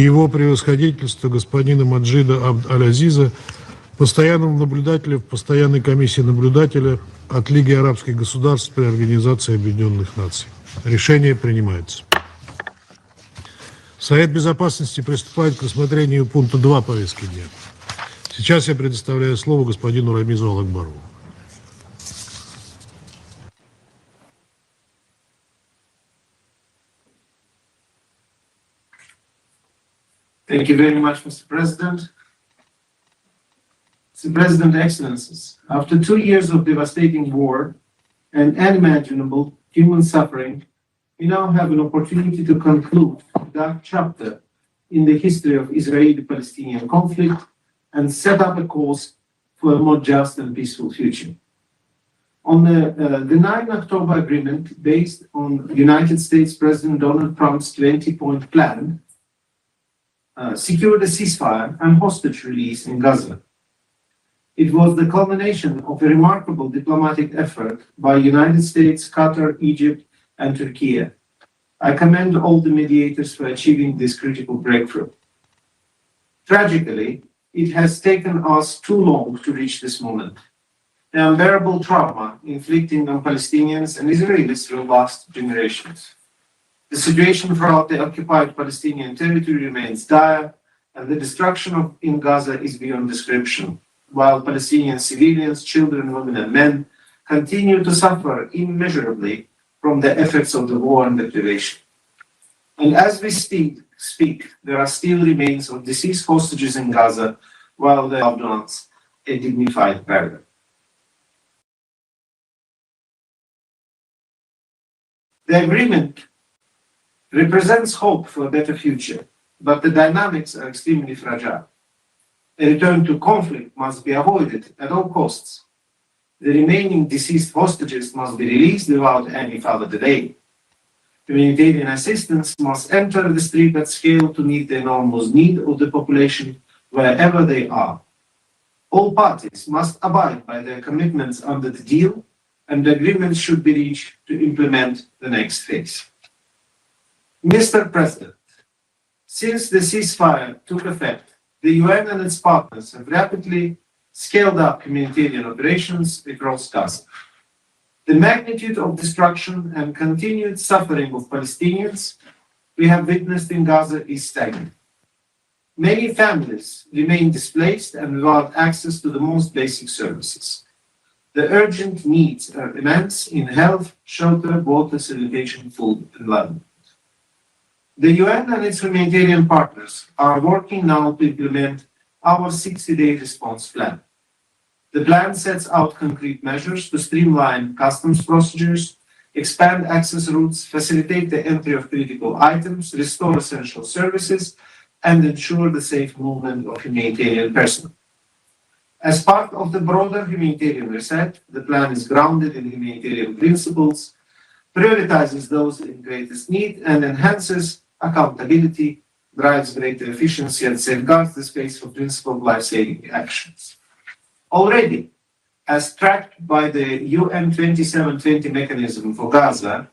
его превосходительство господина Маджида Абд-Аль-Азиза, постоянного наблюдателя в постоянной комиссии наблюдателя от Лиги арабских государств при Организации Объединенных Наций. Решение принимается. Совет Безопасности приступает к рассмотрению пункта 2 повестки дня. Сейчас я предоставляю слово господину Рамизу Алакбарову. Thank you very much, Mr. President. Mr. President, Excellencies, after 2 years of devastating war and unimaginable human suffering, we now have an opportunity to conclude a dark chapter in the history of Israeli-Palestinian conflict and set up a course for a more just and peaceful future. On the 9 October agreement, based on United States President Donald Trump's 20-point plan, secured a ceasefire and hostage release in Gaza. It was the culmination of a remarkable diplomatic effort by United States, Qatar, Egypt, and Turkey. I commend all the mediators for achieving this critical breakthrough. Tragically, it has taken us too long to reach this moment. The unbearable trauma inflicted on Palestinians and Israelis will last generations. The situation throughout the occupied Palestinian territory remains dire, and the destruction in Gaza is beyond description, while Palestinian civilians, children, women, and men continue to suffer immeasurably from the effects of the war and deprivation. And as we speak, there are still remains of deceased hostages in Gaza, while their loved ones a dignified burial. The agreement represents hope for a better future, but the dynamics are extremely fragile. A return to conflict must be avoided at all costs. The remaining deceased hostages must be released without any further delay. Humanitarian assistance must enter the street at scale to meet the enormous need of the population wherever they are. All parties must abide by their commitments under the deal, and the agreement should be reached to implement the next phase. Mr. President, since the ceasefire took effect, the UN and its partners have rapidly scaled up humanitarian operations across Gaza. The magnitude of destruction and continued suffering of Palestinians we have witnessed in Gaza is staggering. Many families remain displaced and without access to the most basic services. The urgent needs are immense in health, shelter, water, sanitation, food, and environment. The UN and its humanitarian partners are working now to implement our 60-day response plan. The plan sets out concrete measures to streamline customs procedures, expand access routes, facilitate the entry of critical items, restore essential services, and ensure the safe movement of humanitarian personnel. As part of the broader humanitarian reset, the plan is grounded in humanitarian principles, prioritizes those in greatest need, and enhances accountability, drives greater efficiency, and safeguards the space for principled life-saving actions. Already, as tracked by the UN 2720 mechanism for Gaza,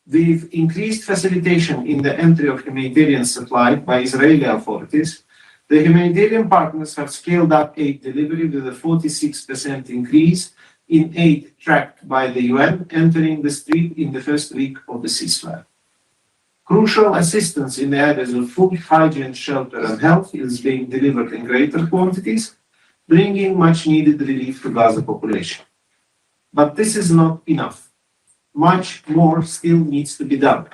we've increased facilitation in the entry of humanitarian supply by Israeli authorities. The humanitarian partners have scaled up aid delivery with a 46% increase in aid tracked by the UN entering the street in the first week of the ceasefire. Crucial assistance in the areas of food, hygiene, shelter, and health is being delivered in greater quantities, bringing much-needed relief to Gaza population. But this is not enough. Much more still needs to be done.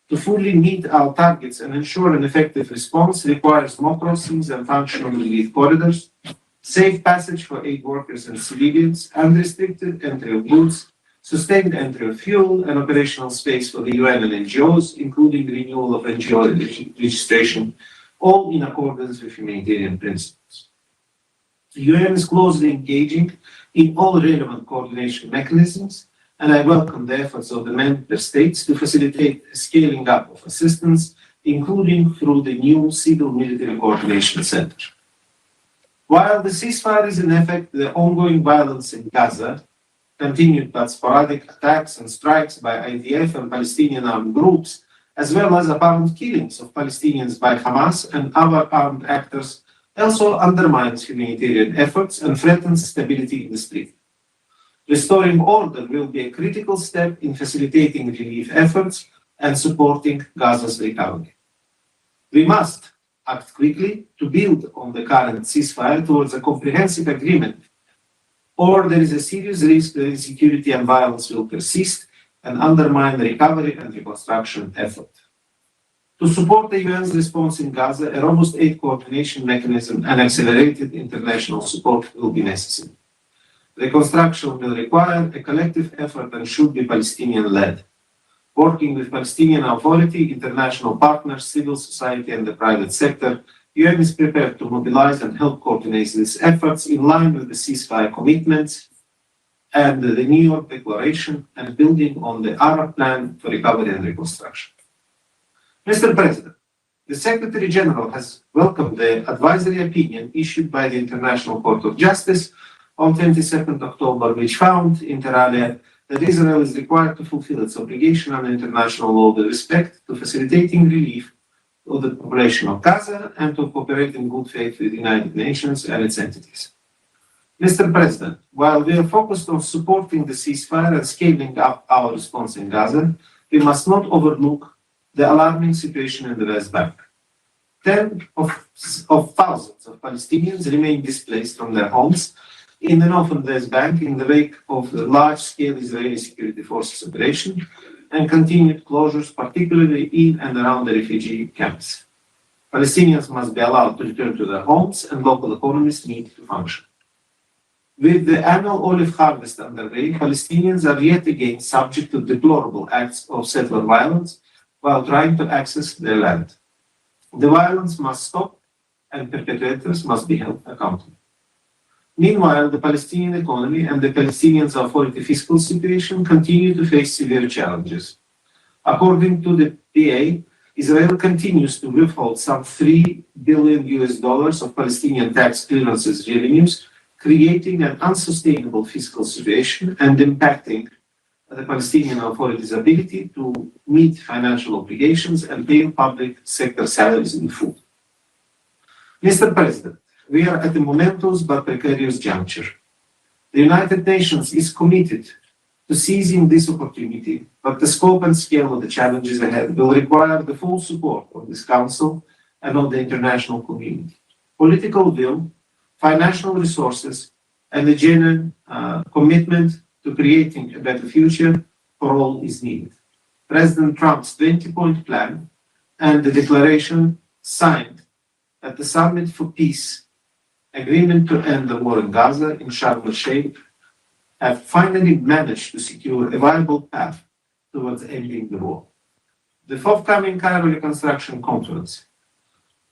To fully meet our targets and ensure an effective response requires more crossings and functional relief corridors, safe passage for aid workers and civilians, unrestricted entry of goods, sustained entry of fuel, and operational space for the UN and NGOs, including renewal of NGO registration, all in accordance with humanitarian principles. The UN is closely engaging in all relevant coordination mechanisms, and I welcome the efforts of the member states to facilitate a scaling up of assistance, including through the new Civil-Military Coordination Center. While the ceasefire is in effect, the ongoing violence in Gaza, continued but sporadic attacks and strikes by IDF and Palestinian armed groups, as well as apparent killings of Palestinians by Hamas and other armed actors, also undermines humanitarian efforts and threatens stability in the street. Restoring order will be a critical step in facilitating relief efforts and supporting Gaza's recovery. We must act quickly to build on the current ceasefire towards a comprehensive agreement, or there is a serious risk that insecurity and violence will persist and undermine the recovery and reconstruction effort. To support the UN's response in Gaza, a robust aid coordination mechanism and accelerated international support will be necessary. Reconstruction will require a collective effort and should be Palestinian-led. Working with Palestinian Authority, international partners, civil society, and the private sector, UN is prepared to mobilize and help coordinate these efforts in line with the ceasefire commitments and the New York Declaration and building on the Arab Plan for Recovery and Reconstruction. Mr. President, the Secretary General has welcomed the advisory opinion issued by the International Court of Justice on 22nd October, which found, inter alia, that Israel is required to fulfill its obligation under international law with respect to facilitating relief of the population of Gaza and to cooperate in good faith with the United Nations and its entities. Mr. President, while we are focused on supporting the ceasefire and scaling up our response in Gaza, we must not overlook the alarming situation in the West Bank. Tens of thousands of Palestinians remain displaced from their homes in the northern West Bank in the wake of the large-scale Israeli security forces operation and continued closures, particularly in and around the refugee camps. Palestinians must be allowed to return to their homes and local economies need to function. With the annual olive harvest underway, Palestinians are yet again subject to deplorable acts of settler violence while trying to access their land. The violence must stop and perpetrators must be held accountable. Meanwhile, the Palestinian economy and the Palestinian Authority fiscal situation continue to face severe challenges. According to the PA, Israel continues to withhold some $3 billion of Palestinian tax clearances revenues, creating an unsustainable fiscal situation and impacting the Palestinian Authority's ability to meet financial obligations and pay public sector salaries in full. Mr. President, we are at a momentous but precarious juncture. The United Nations is committed to seizing this opportunity, but the scope and scale of the challenges ahead will require the full support of this Council and of the international community. Political will, financial resources, and a genuine commitment to creating a better future for all is needed. President Trump's 20-point plan and the declaration signed at the Summit for Peace, agreement to end the war in Gaza in Sharm el-Sheikh, have finally managed to secure a viable path towards ending the war. The forthcoming Cairo Reconstruction Conference,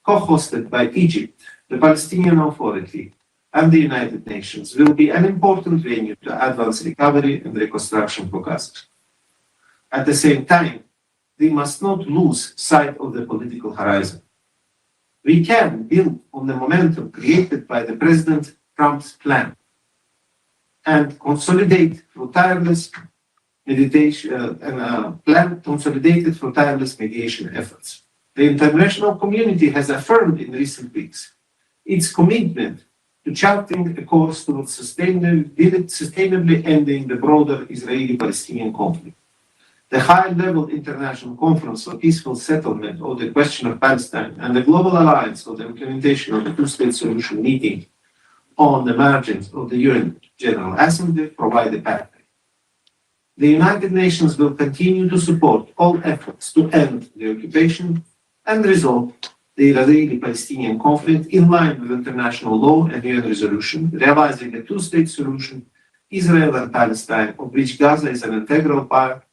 co-hosted by Egypt, the Palestinian Authority, and the United Nations, will be an important venue to advance recovery and reconstruction for Gaza. At the same time, we must not lose sight of the political horizon. We can build on the momentum created by the President Trump's plan and consolidate through tireless mediation efforts. The international community has affirmed in recent weeks its commitment to charting a course towards sustainably ending the broader Israeli-Palestinian conflict. The high-level international conference for peaceful settlement of the question of Palestine and the Global Alliance for the implementation of the two-state solution meeting on the margins of the UN General Assembly provide a pathway. The United Nations will continue to support all efforts to end the occupation and resolve the Israeli-Palestinian conflict in line with international law and UN resolution, realizing a two-state solution, Israel and Palestine, of which Gaza is an integral part,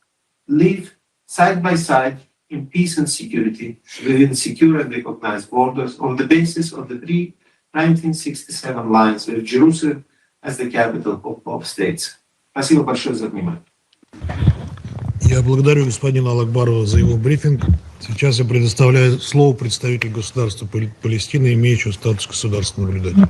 live side by side in peace and security within secure and recognized borders on the basis of the pre-1967 lines with Jerusalem as the capital of both states. Спасибо большое за внимание. Я благодарю господина Алакбарова за его брифинг. Сейчас я предоставляю слово представителю государства Палестины, имеющего статус государственного наблюдателя.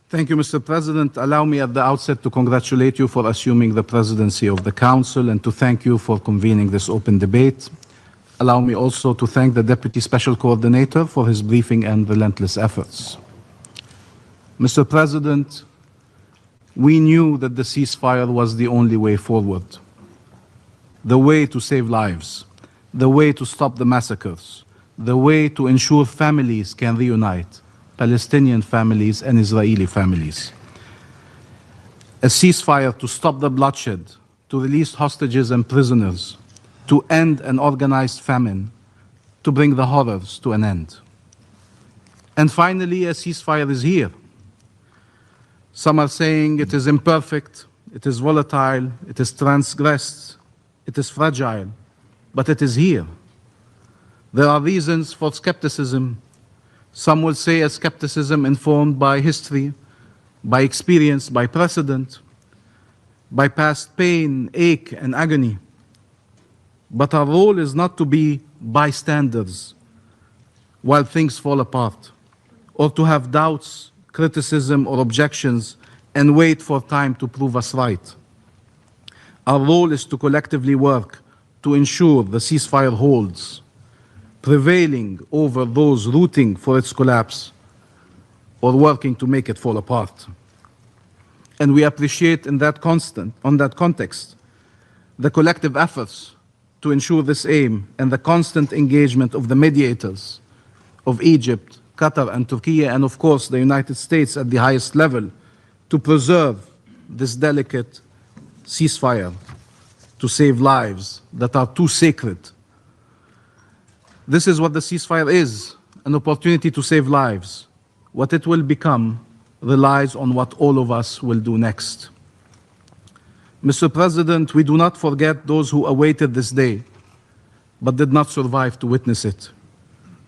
Thank you, Mr. President. Allow me at the outset to congratulate you for assuming the presidency of the Council and to thank you for convening this open debate. Allow me also to thank the Deputy Special Coordinator for his briefing and relentless efforts. Mr. President, we knew that the ceasefire was the only way forward, the way to save lives, the way to stop the massacres, the way to ensure families can reunite, Palestinian families and Israeli families. A ceasefire to stop the bloodshed, to release hostages and prisoners, to end an organized famine, to bring the horrors to an end. And finally, a ceasefire is here. Some are saying it is imperfect, it is volatile, it is transgressed, it is fragile, but it is here. There are reasons for skepticism. Some will say a skepticism informed by history, by experience, by precedent, by past pain, ache, and agony. But our role is not to be bystanders while things fall apart, or to have doubts, criticism, or objections and wait for time to prove us right. Our role is to collectively work to ensure the ceasefire holds, prevailing over those rooting for its collapse or working to make it fall apart. And we appreciate on that context, the collective efforts to ensure this aim and the constant engagement of the mediators of Egypt, Qatar, and Turkey, and of course the United States at the highest level, to preserve this delicate ceasefire, to save lives that are too sacred. This is what the ceasefire is, an opportunity to save lives. What it will become relies on what all of us will do next. Mr. President, we do not forget those who awaited this day, but did not survive to witness it.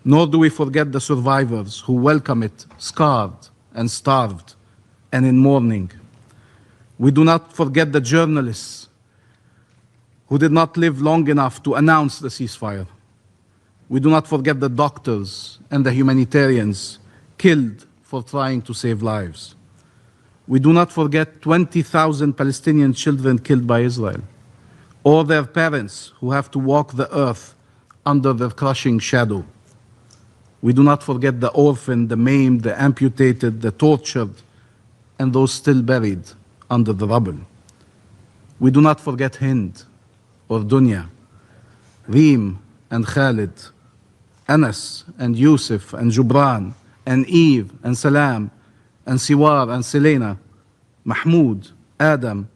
Nor do we forget the survivors who welcome it scarred and starved and in mourning. We do not forget the journalists who did not live long enough to announce the ceasefire. We do not forget the doctors and the humanitarians killed for trying to save lives. We do not forget 20,000 Palestinian children killed by Israel, or their parents who have to walk the earth under their crushing shadow. We do not forget the orphaned, the maimed, the amputated, the tortured, and those still buried under the rubble. We do not forget Hind or Dunya, Reem and Khalid, Anas and Yusuf and Jubran and Eve and Salam and Siwar and Selena, Mahmoud, Adam,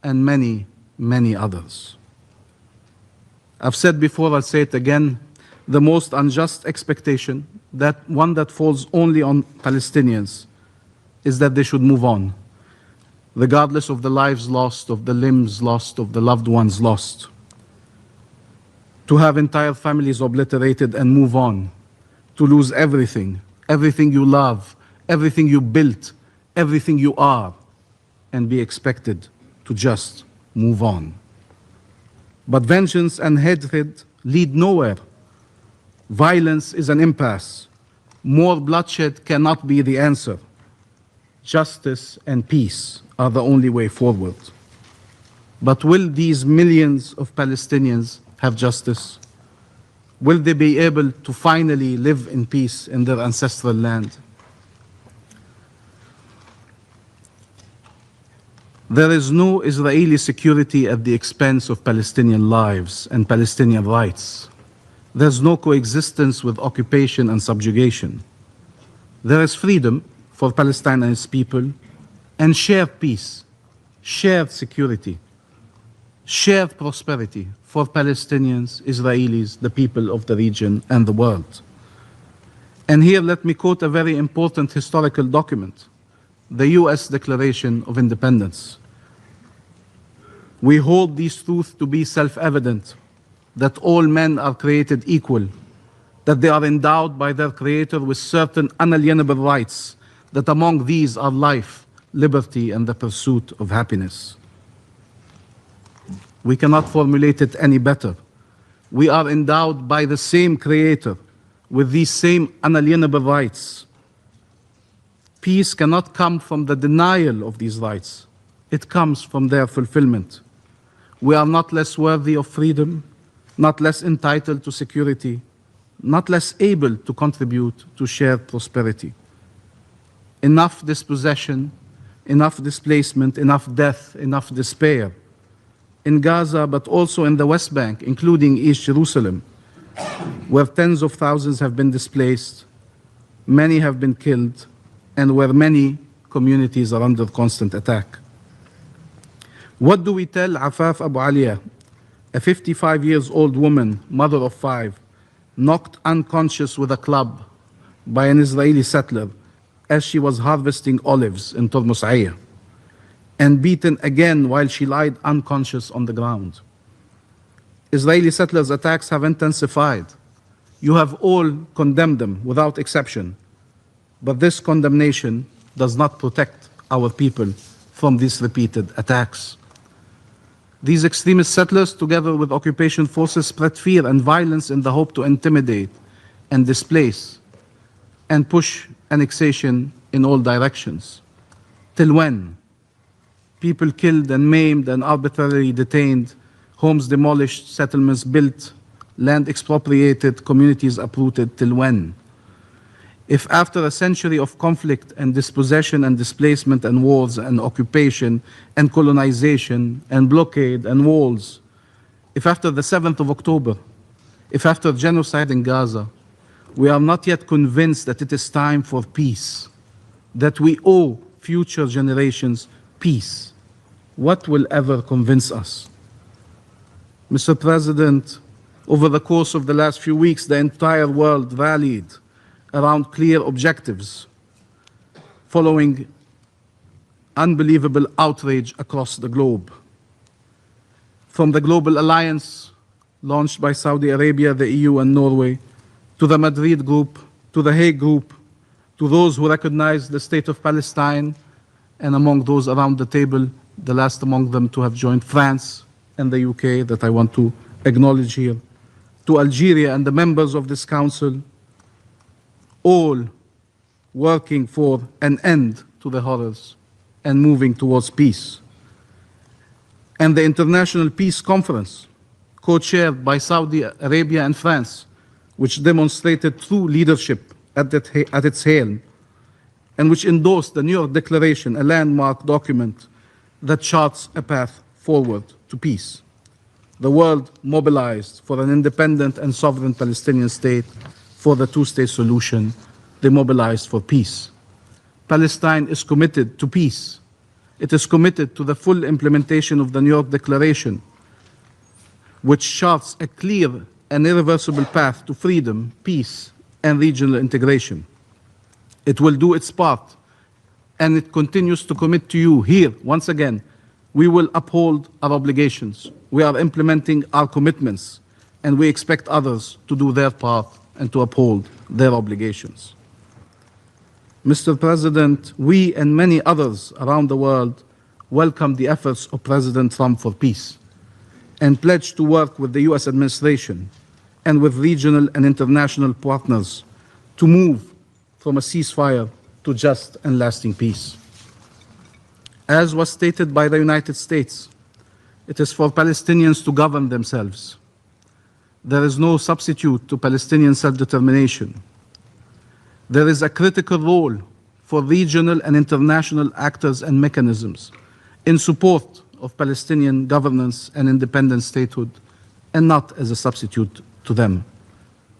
and many, many others. I've said before, I'll say it again, the most unjust expectation, that one that falls only on Palestinians, is that they should move on, regardless of the lives lost, of the limbs lost, of the loved ones lost. To have entire families obliterated and move on, to lose everything, everything you love, everything you built, everything you are, and be expected to just move on. But vengeance and hatred lead nowhere. Violence is an impasse. More bloodshed cannot be the answer. Justice and peace are the only way forward. But will these millions of Palestinians have justice? Will they be able to finally live in peace in their ancestral land? There is no Israeli security at the expense of Palestinian lives and Palestinian rights. There's no coexistence with occupation and subjugation. There is freedom for Palestine and its people, and shared peace, shared security, shared prosperity for Palestinians, Israelis, the people of the region, and the world. And here let me quote a very important historical document, the US Declaration of Independence. We hold these truths to be self-evident, that all men are created equal, that they are endowed by their Creator with certain unalienable rights, that among these are life, liberty, and the pursuit of happiness. We cannot formulate it any better. We are endowed by the same Creator with these same unalienable rights. Peace cannot come from the denial of these rights. It comes from their fulfillment. We are not less worthy of freedom, not less entitled to security, not less able to contribute to shared prosperity. Enough dispossession, enough displacement, enough death, enough despair. In Gaza, but also in the West Bank, including East Jerusalem, where tens of thousands have been displaced, many have been killed, and where many communities are under constant attack. What do we tell Afaf Abu Aliya, a 55-year-old woman, mother of 5, knocked unconscious with a club by an Israeli settler as she was harvesting olives in Tormos Aya, and beaten again while she lied unconscious on the ground? Israeli settlers' attacks have intensified. You have all condemned them without exception. But this condemnation does not protect our people from these repeated attacks. These extremist settlers, together with occupation forces, spread fear and violence in the hope to intimidate and displace and push annexation in all directions. Till when? People killed and maimed and arbitrarily detained, homes demolished, settlements built, land expropriated, communities uprooted. Till when? If after a century of conflict and dispossession and displacement and wars and occupation and colonization and blockade and walls, if after the 7th of October, if after genocide in Gaza, we are not yet convinced that it is time for peace, that we owe future generations peace, what will ever convince us? Mr. President, over the course of the last few weeks, the entire world rallied around clear objectives, following unbelievable outrage across the globe. From the Global Alliance launched by Saudi Arabia, the EU and Norway, to the Madrid Group, to the Hague Group, to those who recognize the state of Palestine, and among those around the table, the last among them to have joined France and the UK, that I want to acknowledge here, to Algeria and the members of this council, all working for an end to the horrors and moving towards peace. And the International Peace Conference, co-chaired by Saudi Arabia and France, which demonstrated true leadership at its helm, and which endorsed the New York Declaration, a landmark document that charts a path forward to peace. The world mobilized for an independent and sovereign Palestinian state, for the two-state solution. They mobilized for peace. Palestine is committed to peace. It is committed to the full implementation of the New York Declaration, which charts a clear and irreversible path to freedom, peace, and regional integration. It will do its part, and it continues to commit to you here, once again, we will uphold our obligations. We are implementing our commitments, and we expect others to do their part and to uphold their obligations. Mr. President, we and many others around the world welcome the efforts of President Trump for peace and pledge to work with the US administration and with regional and international partners to move from a ceasefire to just and lasting peace. As was stated by the United States, it is for Palestinians to govern themselves. There is no substitute to Palestinian self-determination. There is a critical role for regional and international actors and mechanisms in support of Palestinian governance and independent statehood, and not as a substitute to them.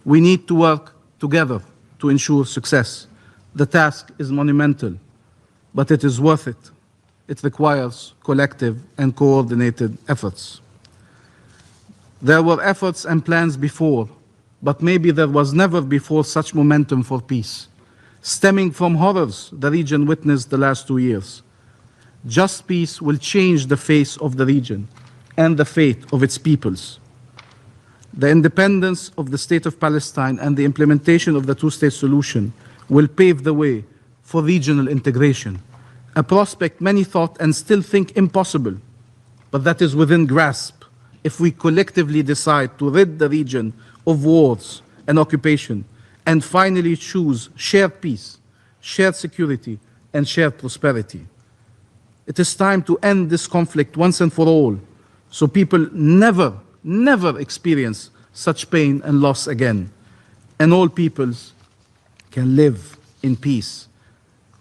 We need to work together to ensure success. The task is monumental, but it is worth it. It requires collective and coordinated efforts. There were efforts and plans before, but maybe there was never before such momentum for peace, stemming from horrors the region witnessed the last 2 years. Just peace will change the face of the region and the fate of its peoples. The independence of the State of Palestine and the implementation of the two-state solution will pave the way for regional integration, a prospect many thought and still think impossible, but that is within grasp if we collectively decide to rid the region of wars and occupation and finally choose shared peace, shared security, and shared prosperity. It is time to end this conflict once and for all, so people never experience such pain and loss again, and all peoples can live in peace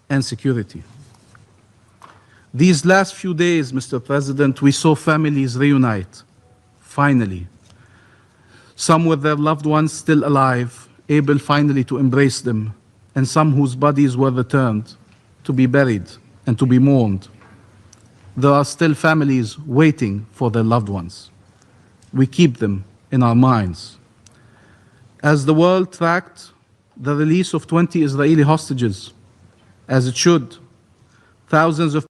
and security. These last few days, Mr. President, we saw families reunite, finally. Some with their loved ones still alive, able finally to embrace them, and some whose bodies were returned to be buried and to be mourned. There are still families waiting for their loved ones. We keep them in our minds. As the world tracked the release of 20 Israeli hostages, as it should, thousands of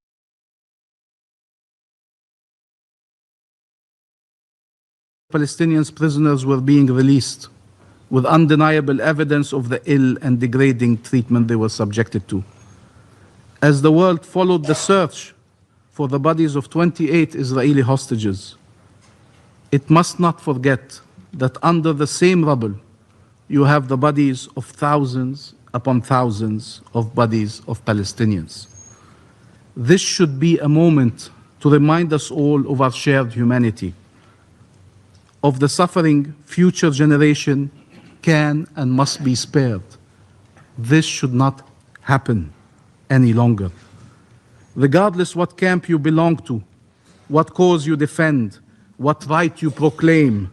Palestinian prisoners were being released with undeniable evidence of the ill and degrading treatment they were subjected to. As the world followed the search for the bodies of 28 Israeli hostages, it must not forget that under the same rubble, you have the bodies of thousands upon thousands of bodies of Palestinians. This should be a moment to remind us all of our shared humanity, of the suffering future generation can and must be spared. This should not happen any longer. Regardless what camp you belong to, what cause you defend, what right you proclaim,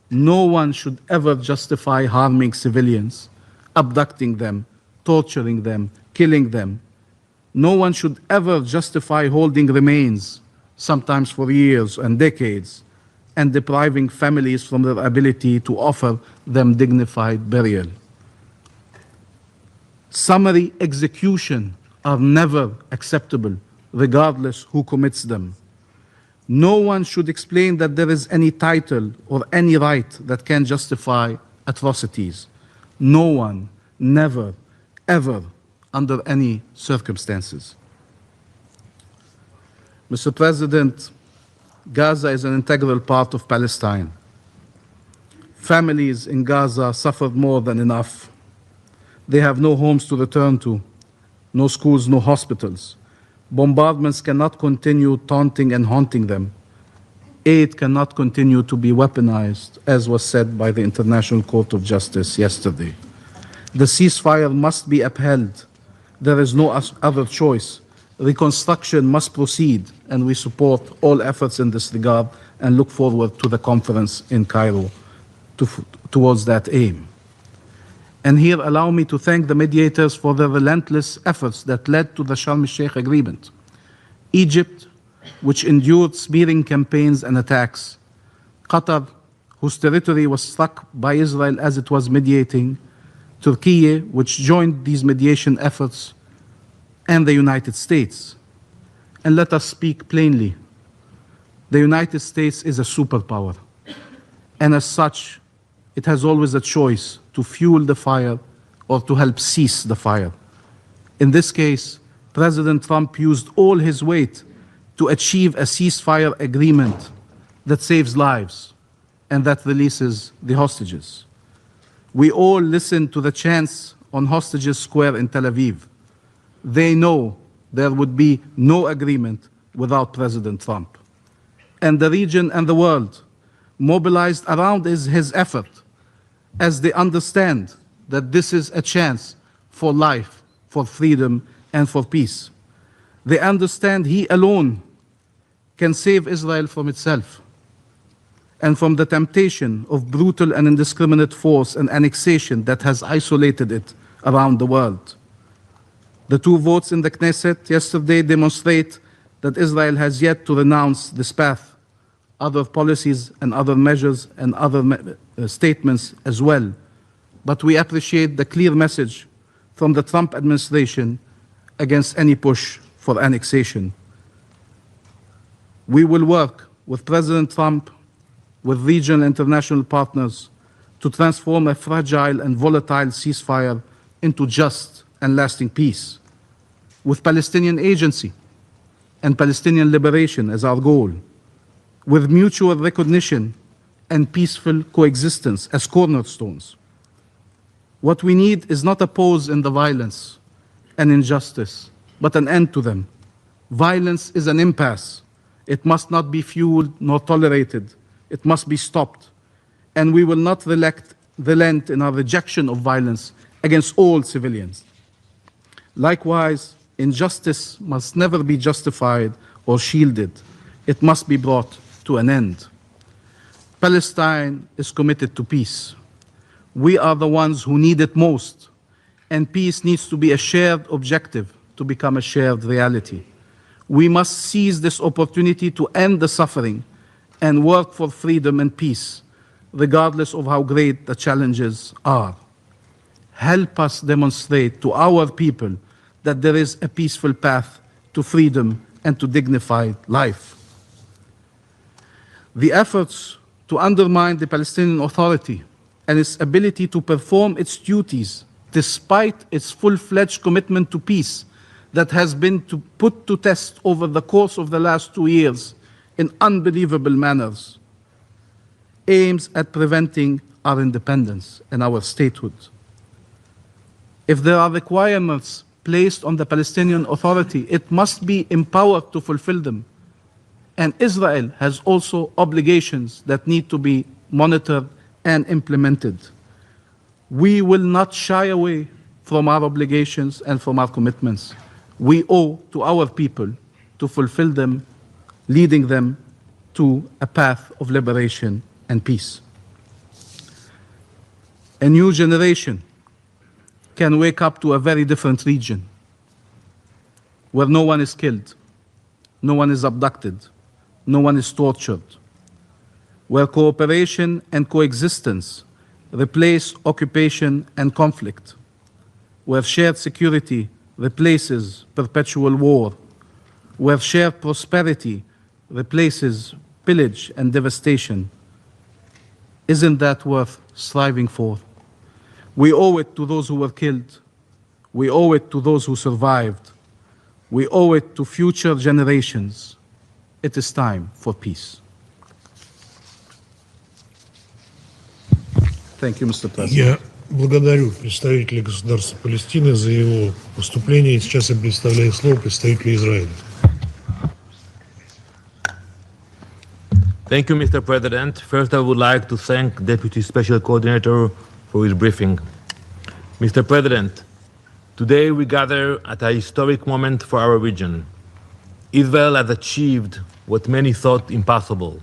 no one should ever justify harming civilians, abducting them, torturing them, killing them. No one should ever justify holding remains, sometimes for years and decades, and depriving families from their ability to offer them dignified burial. Summary execution are never acceptable, regardless who commits them. No one should explain that there is any title or any right that can justify atrocities. No one, never, ever, under any circumstances. Mr. President, Gaza is an integral part of Palestine. Families in Gaza suffered more than enough. They have no homes to return to, no schools, no hospitals. Bombardments cannot continue taunting and haunting them. Aid cannot continue to be weaponized, as was said by the International Court of Justice yesterday. The ceasefire must be upheld. There is no other choice. Reconstruction must proceed, and we support all efforts in this regard and look forward to the conference in Cairo towards that aim. And here allow me to thank the mediators for their relentless efforts that led to the Sharm el-Sheikh agreement. Egypt, which endured smearing campaigns and attacks. Qatar, whose territory was struck by Israel as it was mediating. Turkey, which joined these mediation efforts, and the United States. And let us speak plainly. The United States is a superpower, and as such, it has always a choice to fuel the fire or to help cease the fire. In this case, President Trump used all his weight to achieve a ceasefire agreement that saves lives and that releases the hostages. We all listened to the chants on Hostages Square in Tel Aviv. They know there would be no agreement without President Trump. And the region and the world mobilized around his effort, as they understand that this is a chance for life, for freedom, and for peace. They understand he alone can save Israel from itself and from the temptation of brutal and indiscriminate force and annexation that has isolated it around the world. The two votes in the Knesset yesterday demonstrate that Israel has yet to renounce this path. Other policies and other measures and other statements as well. But we appreciate the clear message from the Trump administration against any push for annexation. We will work with President Trump, with regional and international partners, to transform a fragile and volatile ceasefire into just and lasting peace, with Palestinian agency and Palestinian liberation as our goal, with mutual recognition and peaceful coexistence as cornerstones. What we need is not a pause in the violence and injustice, but an end to them. Violence is an impasse. It must not be fueled nor tolerated. It must be stopped. And we will not relent in our rejection of violence against all civilians. Likewise, injustice must never be justified or shielded. It must be brought to an end. Palestine is committed to peace. We are the ones who need it most, and peace needs to be a shared objective to become a shared reality. We must seize this opportunity to end the suffering and work for freedom and peace, regardless of how great the challenges are. Help us demonstrate to our people that there is a peaceful path to freedom and to dignified life. The efforts to undermine the Palestinian Authority and its ability to perform its duties despite its full-fledged commitment to peace that has been put to test over the course of the last 2 years in unbelievable manners, aims at preventing our independence and our statehood. If there are requirements placed on the Palestinian Authority, it must be empowered to fulfill them. And Israel has also obligations that need to be monitored and implemented. We will not shy away from our obligations and from our commitments. We owe to our people to fulfill them, leading them to a path of liberation and peace. A new generation can wake up to a very different region where no one is killed, no one is abducted, no one is tortured, where cooperation and coexistence replace occupation and conflict, where shared security replaces perpetual war, where shared prosperity replaces pillage and devastation. Isn't that worth striving for? We owe it to those who were killed. We owe it to those who survived. We owe it to future generations. It is time for peace. Thank you, Mr. President. Я благодарю представителя государства Палестины за его выступление. И сейчас я предоставляю слово представителю Израиля. Thank you, Mr. President. First, I would like to thank Deputy Special Coordinator for his briefing. Mr. President, today we gather at a historic moment for our region. Israel has achieved what many thought impossible.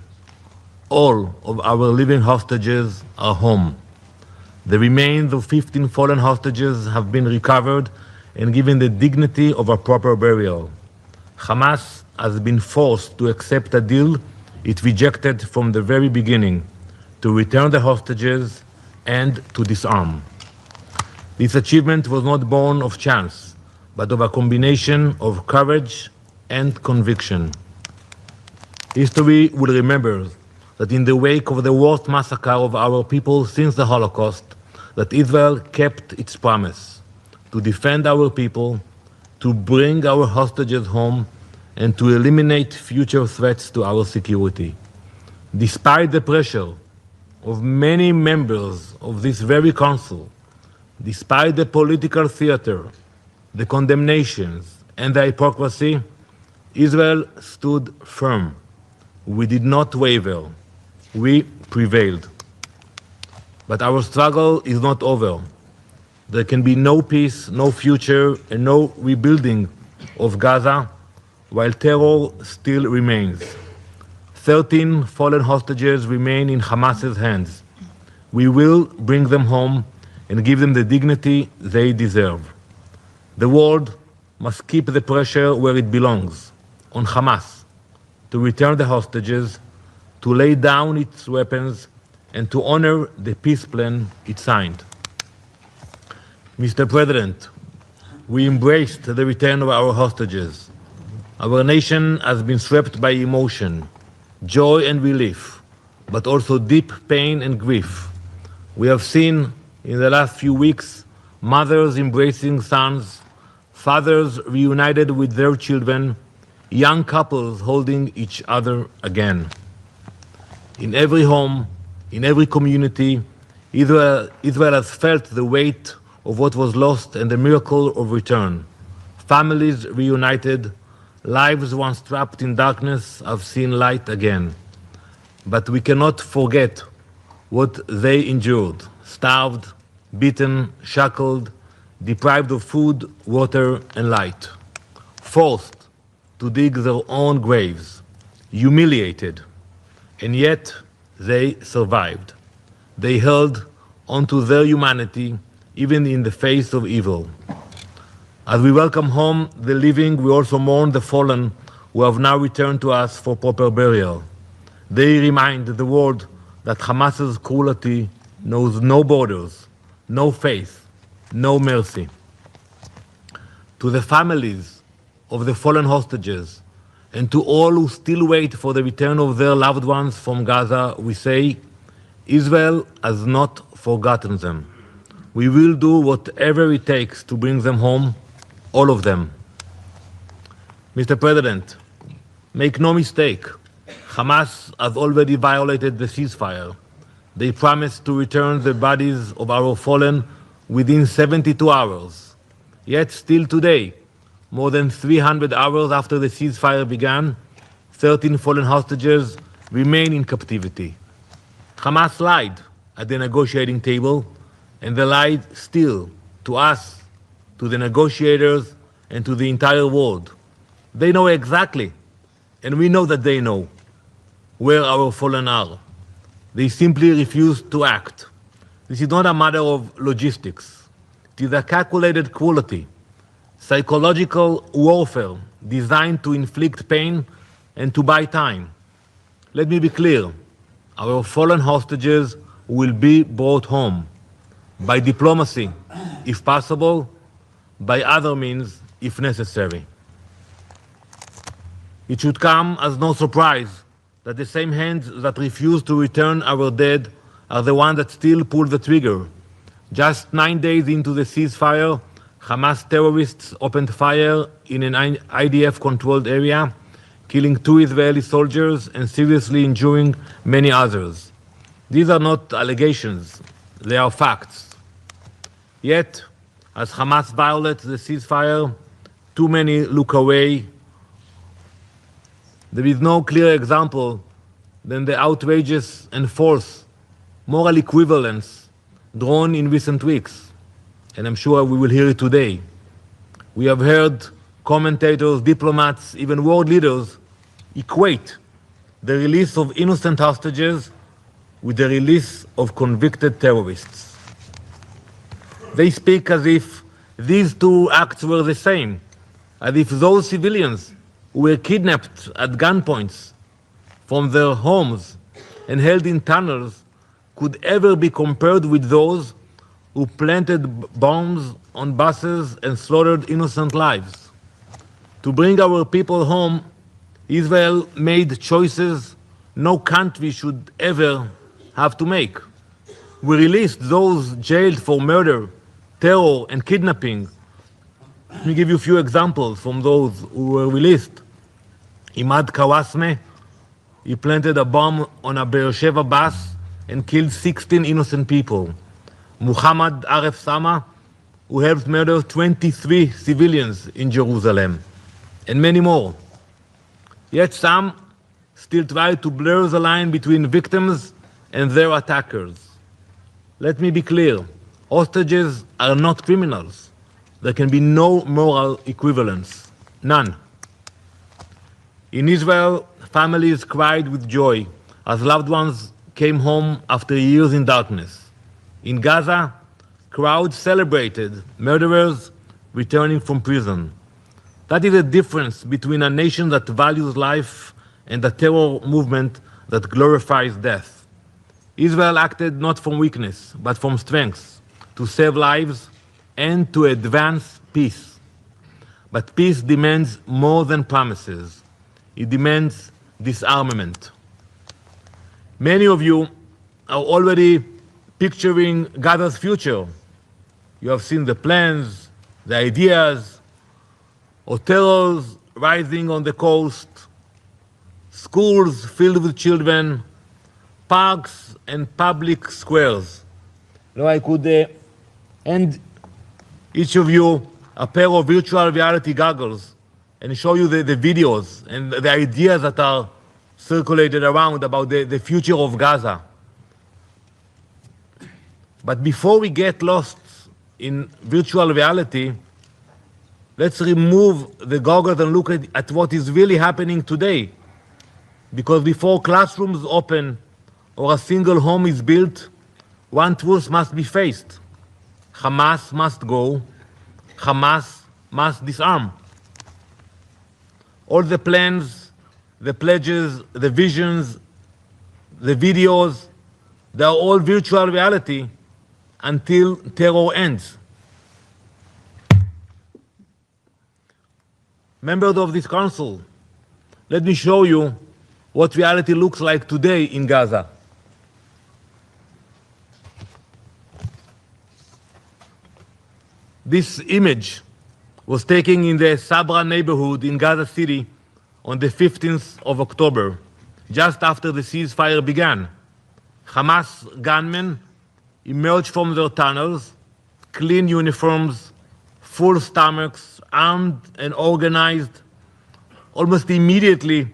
All of our living hostages are home. The remains of 15 fallen hostages have been recovered and given the dignity of a proper burial. Hamas has been forced to accept a deal it rejected from the very beginning, to return the hostages and to disarm. This achievement was not born of chance, but of a combination of courage and conviction. History will remember that in the wake of the worst massacre of our people since the Holocaust, that Israel kept its promise to defend our people, to bring our hostages home, and to eliminate future threats to our security. Despite the pressure of many members of this very council, despite the political theater, the condemnations, and the hypocrisy, Israel stood firm. We did not waver. We prevailed. But our struggle is not over. There can be no peace, no future, and no rebuilding of Gaza while terror still remains. 13 fallen hostages remain in Hamas's hands. We will bring them home and give them the dignity they deserve. The world must keep the pressure where it belongs, on Hamas, to return the hostages, to lay down its weapons, and to honor the peace plan it signed. Mr. President, we embraced the return of our hostages. Our nation has been swept by emotion, joy and relief, but also deep pain and grief. We have seen in the last few weeks mothers embracing sons, fathers reunited with their children, young couples holding each other again. In every home, in every community, Israel has felt the weight of what was lost and the miracle of return. families reunited, lives once trapped in darkness have seen light again. But we cannot forget what they endured: starved, beaten, shackled, deprived of food, water, and light, forced to dig their own graves, humiliated, and yet they survived. They held onto their humanity even in the face of evil. As we welcome home the living, we also mourn the fallen who have now returned to us for proper burial. They remind the world that Hamas's cruelty knows no borders, no faith, no mercy. To the families of the fallen hostages and to all who still wait for the return of their loved ones from Gaza, we say, Israel has not forgotten them. We will do whatever it takes to bring them home, all of them. Mr. President, make no mistake, Hamas has already violated the ceasefire. They promised to return the bodies of our fallen within 72 hours. Yet still today, more than 300 hours after the ceasefire began, 13 fallen hostages remain in captivity. Hamas lied at the negotiating table, and they lied still to us, to the negotiators, and to the entire world. They know exactly, and we know that they know, where our fallen are. They simply refuse to act. This is not a matter of logistics. It is a calculated cruelty, psychological warfare designed to inflict pain and to buy time. Let me be clear. Our fallen hostages will be brought home by diplomacy, if possible, by other means, if necessary. It should come as no surprise that the same hands that refuse to return our dead are the ones that still pull the trigger. Just 9 days into the ceasefire, Hamas terrorists opened fire in an IDF-controlled area, killing 2 Israeli soldiers and seriously injuring many others. These are not allegations, they are facts. Yet, as Hamas violates the ceasefire, too many look away. There is no clearer example than the outrageous and false moral equivalence drawn in recent weeks, and I'm sure we will hear it today. We have heard commentators, diplomats, even world leaders equate the release of innocent hostages with the release of convicted terrorists. They speak as if these two acts were the same, as if those civilians who were kidnapped at gunpoints from their homes and held in tunnels could ever be compared with those who planted bombs on buses and slaughtered innocent lives. To bring our people home, Israel made choices no country should ever have to make. We released those jailed for murder, terror, and kidnapping. Let me give you a few examples from those who were released. Imad Kawasme, he planted a bomb on a Beersheba bus and killed 16 innocent people. Muhammad Aref Sama, who helped murder 23 civilians in Jerusalem, and many more. Yet some still try to blur the line between victims and their attackers. Let me be clear, hostages are not criminals. There can be no moral equivalence, none. In Israel, families cried with joy as loved ones came home after years in darkness. In Gaza, crowds celebrated murderers returning from prison. That is the difference between a nation that values life and a terror movement that glorifies death. Israel acted not from weakness, but from strength, to save lives and to advance peace. But peace demands more than promises. It demands disarmament. Many of you are already picturing Gaza's future. You have seen the plans, the ideas, hotels rising on the coast, schools filled with children, parks and public squares. Now I could end each of you a pair of virtual reality goggles and show you the videos and the ideas that are circulated around about the future of Gaza. But before we get lost in virtual reality, let's remove the goggles and look at what is really happening today. Because before classrooms open or a single home is built, one truth must be faced. Hamas must go. Hamas must disarm. All the plans, the pledges, the visions, the videos, they are all virtual reality until terror ends. Members of this council, let me show you what reality looks like today in Gaza. This image was taken in the Sabra neighborhood in Gaza City on the 15th of October, just after the ceasefire began. Hamas gunmen emerged from their tunnels, clean uniforms, full stomachs, armed and organized. Almost immediately,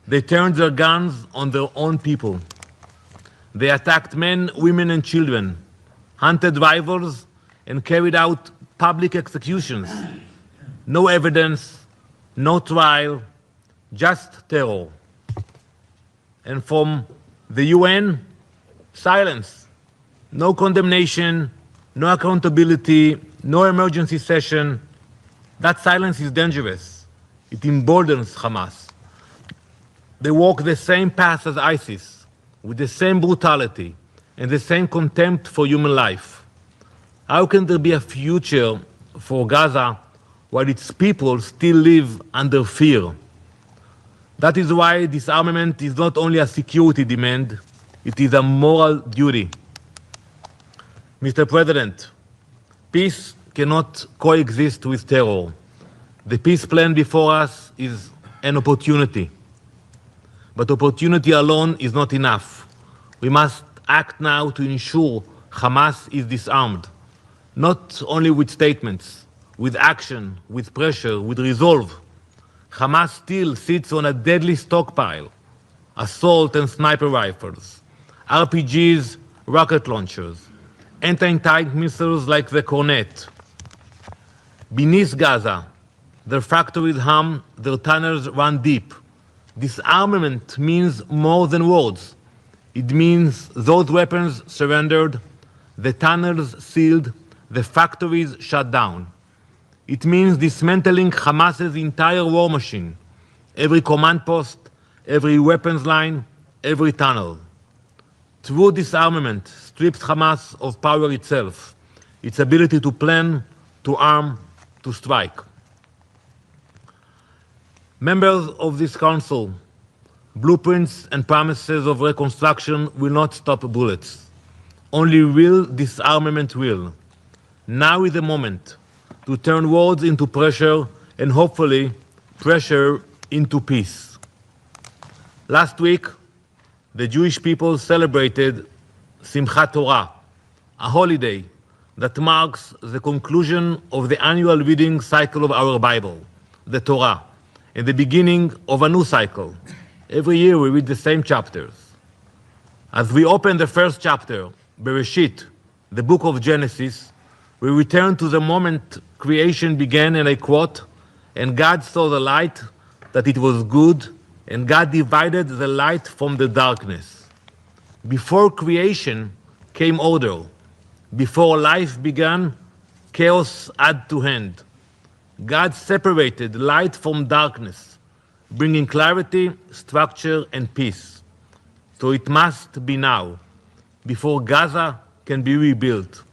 they turned their guns on their own people. They attacked men, women, and children, hunted rivals, and carried out public executions. No evidence, no trial, just terror. And from the UN, silence. No condemnation, no accountability, no emergency session. That silence is dangerous. It emboldens Hamas. They walk the same path as ISIS, with the same brutality and the same contempt for human life. How can there be a future for Gaza while its people still live under fear? That is why disarmament is not only a security demand, it is a moral duty. Mr. President, peace cannot coexist with terror. The peace plan before us is an opportunity. But opportunity alone is not enough. We must act now to ensure Hamas is disarmed, not only with statements, with action, with pressure, with resolve. Hamas still sits on a deadly stockpile: assault and sniper rifles, RPGs, rocket launchers, anti-tank missiles like the Cornet. Beneath Gaza, their factories hum, their tunnels run deep. Disarmament means more than words. It means those weapons surrendered, the tunnels sealed, the factories shut down. It means dismantling Hamas's entire war machine, every command post, every weapons line, every tunnel. True disarmament strips Hamas of power itself, its ability to plan, to arm, to strike. Members of this council, blueprints and promises of reconstruction will not stop bullets. Only real disarmament will. Now is the moment to turn words into pressure and hopefully pressure into peace. Last week, the Jewish people celebrated Simchat Torah, a holiday that marks the conclusion of the annual reading cycle of our Bible, the Torah, and the beginning of a new cycle. Every year we read the same chapters. As we open the first chapter, Bereshit, the book of Genesis, we return to the moment creation began, and I quote, "And God saw the light, that it was good, and God divided the light from the darkness." Before creation came order. Before life began, chaos had to hand. God separated light from darkness, bringing clarity, structure, and peace. So it must be now. Before Gaza can be rebuilt,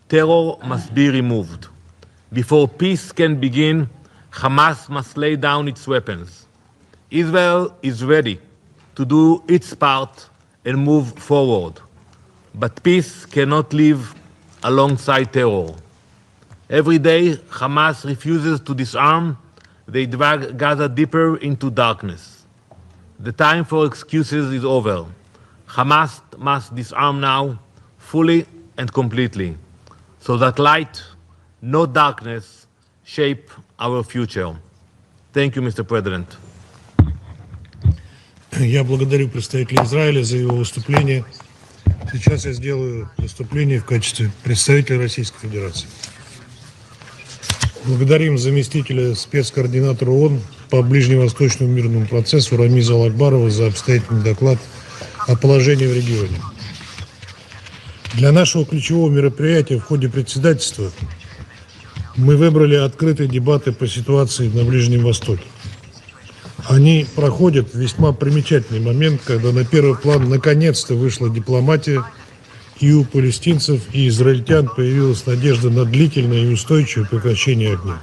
terror must be removed. Before peace can begin, Hamas must lay down its weapons. Israel is ready to do its part and move forward. But peace cannot live alongside terror. Every day, Hamas refuses to disarm. They drag Gaza deeper into darkness. The time for excuses is over. Hamas must disarm now, fully and completely, so that light, no darkness, shape our future. Thank you, Mr. President. Я благодарю представителя Израиля за его выступление. Сейчас я сделаю выступление в качестве представителя Российской Федерации. Благодарим заместителя спецкоординатора ООН по Ближневосточному мирному процессу Рамиза Алакбарова за обстоятельный доклад о положении в регионе. Для нашего ключевого мероприятия в ходе председательства мы выбрали открытые дебаты по ситуации на Ближнем Востоке. Они проходят в весьма примечательный момент, когда на первый план наконец-то вышла дипломатия, и у палестинцев и израильтян появилась надежда на длительное и устойчивое прекращение огня.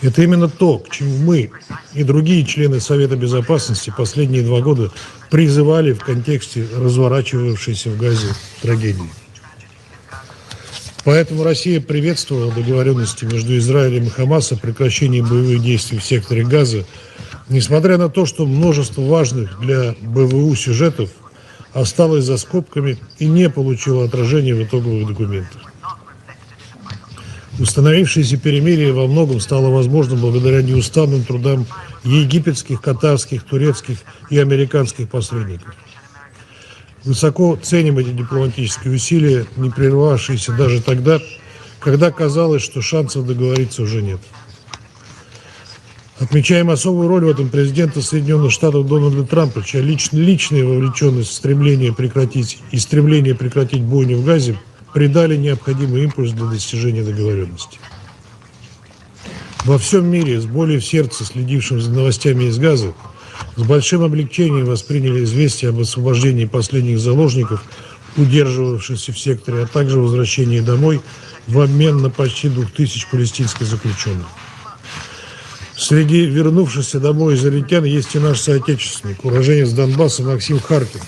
Это именно то, к чему мы и другие члены Совета Безопасности последние 2 года призывали в контексте разворачивавшейся в Газе трагедии. Поэтому Россия приветствовала договоренности между Израилем и Хамас о прекращении боевых действий в секторе Газа, несмотря на то, что множество важных для БВУ сюжетов осталось за скобками и не получило отражения в итоговых документах. Установившееся перемирие во многом стало возможным благодаря неустанным трудам египетских, катарских, турецких и американских посредников. Высоко ценим эти дипломатические усилия, не прервавшиеся даже тогда, когда казалось, что шансов договориться уже нет. Отмечаем особую роль в этом президента Соединенных Штатов Дональда Трампа, чья личная вовлеченность в стремление прекратить бойню в Газе придали необходимый импульс для достижения договоренности. Во всем мире, с болью в сердце, следившим за новостями из Газа, с большим облегчением восприняли известие об освобождении последних заложников, удерживавшихся в секторе, а также возвращении домой в обмен на почти 2000 палестинских заключенных. Среди вернувшихся домой израильтян есть и наш соотечественник, уроженец Донбасса Максим Харкин,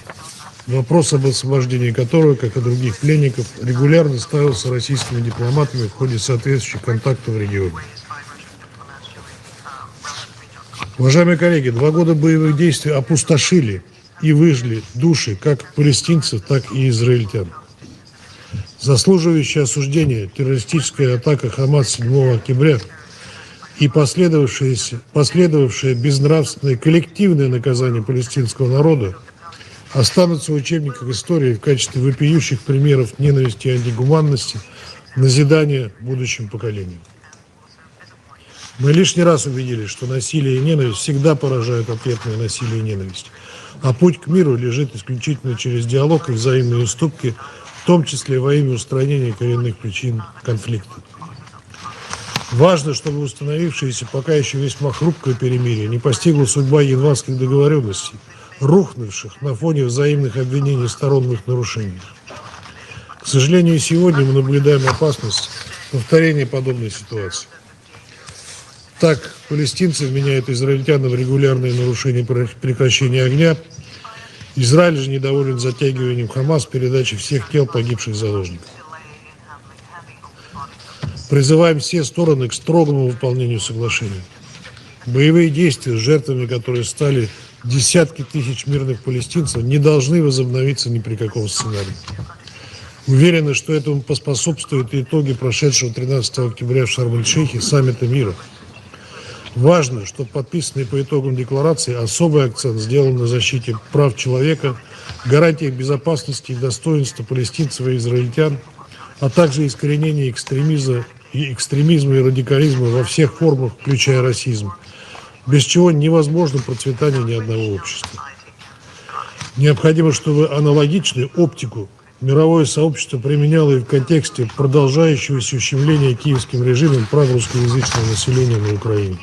вопрос об освобождении которого, как и других пленников, регулярно ставился российскими дипломатами в ходе соответствующих контактов в регионе. Уважаемые коллеги, 2 года боевых действий опустошили и выжгли души как палестинцев, так и израильтян. Заслуживающая осуждения террористическая атака Хамас 7 октября и последовавшее безнравственное коллективное наказание палестинского народа останутся в учебниках истории в качестве вопиющих примеров ненависти и антигуманности, назидания будущим поколениям. Мы лишний раз убедились, что насилие и ненависть всегда порождают ответное насилие и ненависть, а путь к миру лежит исключительно через диалог и взаимные уступки, в том числе во имя устранения коренных причин конфликта. Важно, чтобы установившееся пока еще весьма хрупкое перемирие не постигла судьба январских договоренностей, рухнувших на фоне взаимных обвинений сторон в их нарушениях. К сожалению, сегодня мы наблюдаем опасность повторения подобной ситуации. Так, палестинцы вменяют израильтянам регулярные нарушения прекращения огня. Израиль же недоволен затягиванием Хамас передачи всех тел погибших заложников. Призываем все стороны к строгому выполнению соглашения. Боевые действия, с жертвами которые стали десятки тысяч мирных палестинцев, не должны возобновиться ни при каком сценарии. Уверены, что этому поспособствуют и итоги прошедшего 13 октября в Шарм-эль-Шейхе саммита мира. Важно, что подписанный по итогам декларации особый акцент сделан на защите прав человека, гарантиях безопасности и достоинства палестинцев и израильтян, а также искоренение экстремизма и радикализма во всех формах, включая расизм, без чего невозможно процветание ни одного общества. Необходимо, чтобы аналогичную оптику мировое сообщество применяло и в контексте продолжающегося ущемления киевским режимом прав русскоязычного населения на Украине.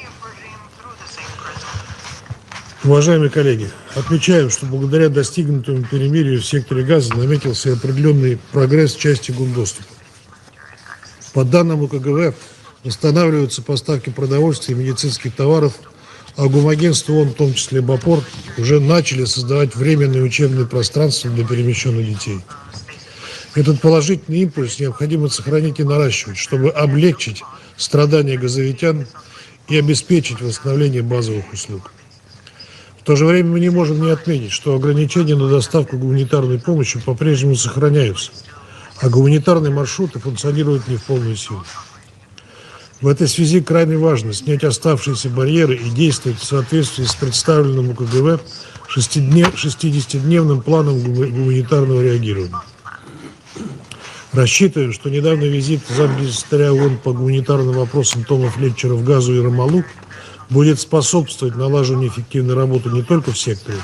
Уважаемые коллеги, отмечаем, что благодаря достигнутому перемирию в секторе Газа наметился определенный прогресс в части гумдоступа. По данным УКГВ, восстанавливаются поставки продовольствия и медицинских товаров, а гумагентство ООН, в том числе БАПОР, уже начали создавать временные учебные пространства для перемещенных детей. Этот положительный импульс необходимо сохранить и наращивать, чтобы облегчить страдания газовитян и обеспечить восстановление базовых услуг. В то же время мы не можем не отметить, что ограничения на доставку гуманитарной помощи по-прежнему сохраняются, а гуманитарные маршруты функционируют не в полную силу. В этой связи крайне важно снять оставшиеся барьеры и действовать в соответствии с представленным у КГБ 60-дневным планом гуманитарного реагирования. Рассчитываем, что недавний визит замсекретаря ООН по гуманитарным вопросам Тома Флетчера в Газу и Рамаллу будет способствовать налаживанию эффективной работы не только в секторе,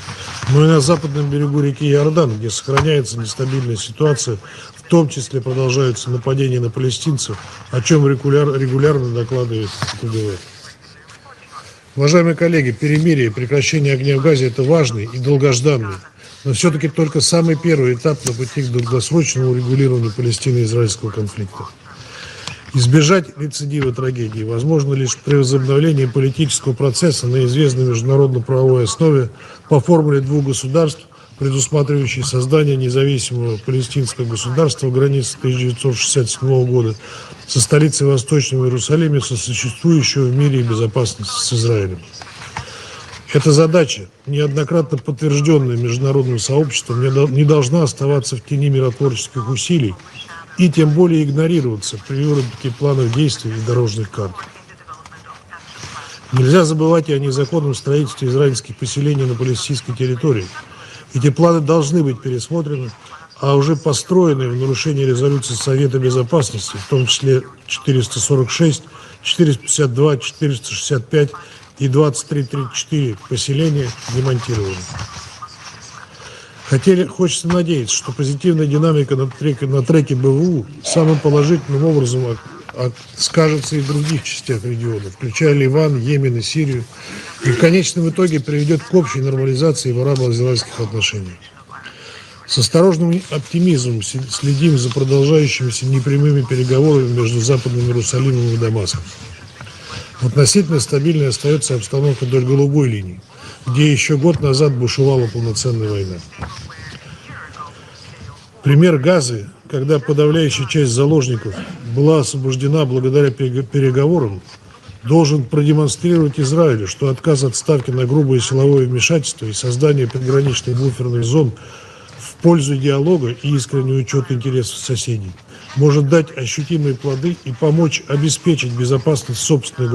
но и на западном берегу реки Иордан, где сохраняется нестабильная ситуация, в том числе продолжаются нападения на палестинцев, о чем регулярно докладывает КГБ. Уважаемые коллеги, перемирие и прекращение огня в Газе – это важный и долгожданный, но все-таки только самый первый этап на пути к долгосрочному урегулированию палестино-израильского конфликта. Избежать рецидива трагедии возможно лишь при возобновлении политического процесса на известной международно-правовой основе по формуле двух государств, предусматривающей создание независимого палестинского государства в границе 1967 года со столицей в Восточном Иерусалиме, сосуществующего в мире и безопасности с Израилем. Эта задача, неоднократно подтвержденная международным сообществом, не должна оставаться в тени миротворческих усилий и тем более игнорироваться при выработке планов действий и дорожных карт. Нельзя забывать и о незаконном строительстве израильских поселений на палестинской территории. Эти планы должны быть пересмотрены, а уже построенные в нарушении резолюции Совета Безопасности, в том числе 446, 452, 465 и 2334 поселения демонтированы. Хочется надеяться, что позитивная динамика на треке БВУ самым положительным образом скажется и в других частях региона, включая Ливан, Йемен и Сирию, и в конечном итоге приведет к общей нормализации в арабо-израильских отношениях. С осторожным оптимизмом следим за продолжающимися непрямыми переговорами между Западным Иерусалимом и Дамаском. Относительно стабильной остается обстановка вдоль голубой линии, где еще год назад бушевала полноценная война. Пример Газы, когда подавляющая часть заложников была освобождена благодаря переговорам, должен продемонстрировать Израилю, что отказ от ставки на грубое силовое вмешательство и создание приграничных буферных зон в пользу диалога и искреннего учета интересов соседей может дать ощутимые плоды и помочь обеспечить безопасность собственных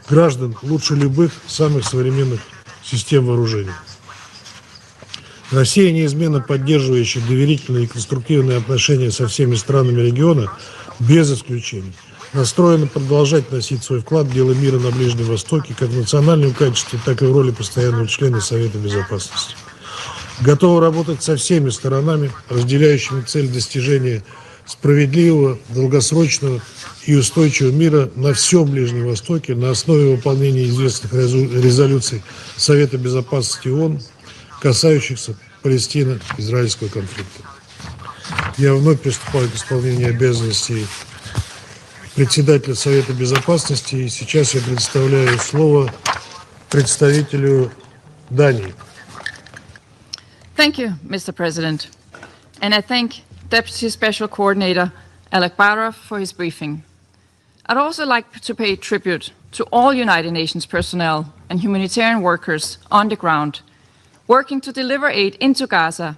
граждан лучше любых самых современных систем вооружений. Россия, неизменно поддерживающая доверительные и конструктивные отношения со всеми странами региона, без исключений, настроена продолжать вносить свой вклад в дело мира на Ближнем Востоке как в национальном качестве, так и в роли постоянного члена Совета Безопасности. Готова работать со всеми сторонами, разделяющими цель достижения справедливого, долгосрочного и устойчивого мира на всем Ближнем Востоке на основе выполнения известных резолюций Совета Безопасности ООН, касающихся палестино-израильского конфликта. Я вновь приступаю к исполнению обязанностей председателя Совета Безопасности, и сейчас я предоставляю слово представителю Дании. Thank you, Mr. President. And I thank Deputy Special Coordinator Alec Barra for his briefing. I'd also like to pay tribute to all United Nations personnel and humanitarian workers on the ground working to deliver aid into Gaza,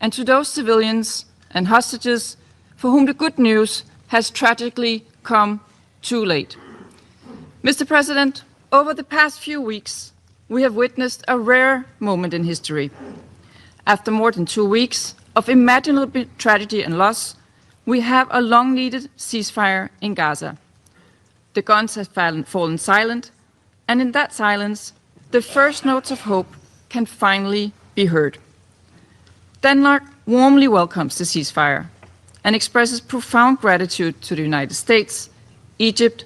and to those civilians and hostages for whom the good news has tragically come too late. Mr. President, over the past few weeks, we have witnessed a rare moment in history. After more than 2 weeks of imaginable tragedy and loss, we have a long-needed ceasefire in Gaza. The guns have fallen silent, and in that silence, the first notes of hope can finally be heard. Denmark warmly welcomes the ceasefire and expresses profound gratitude to the United States, Egypt,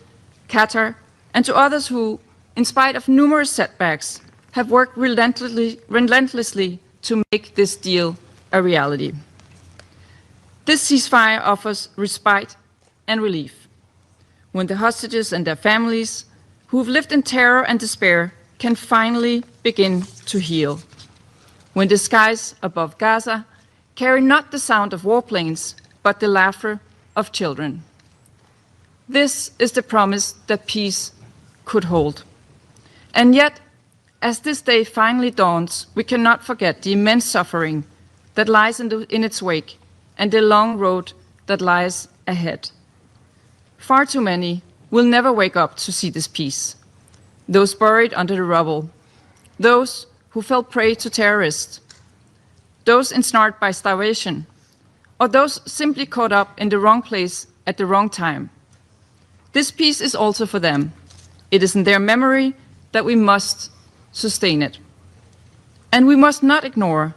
Qatar, and to others who, in spite of numerous setbacks, have worked relentlessly to make this deal a reality. This ceasefire offers respite and relief. When the hostages and their families, who have lived in terror and despair, can finally begin to heal. When the skies above Gaza carry not the sound of warplanes, but the laughter of children. This is the promise that peace could hold. And yet, as this day finally dawns, we cannot forget the immense suffering that lies in its wake and the long road that lies ahead. Far too many will never wake up to see this peace. Those buried under the rubble, those who fell prey to terrorists, those ensnared by starvation, or those simply caught up in the wrong place at the wrong time. This peace is also for them. It is in their memory that we must sustain it. And we must not ignore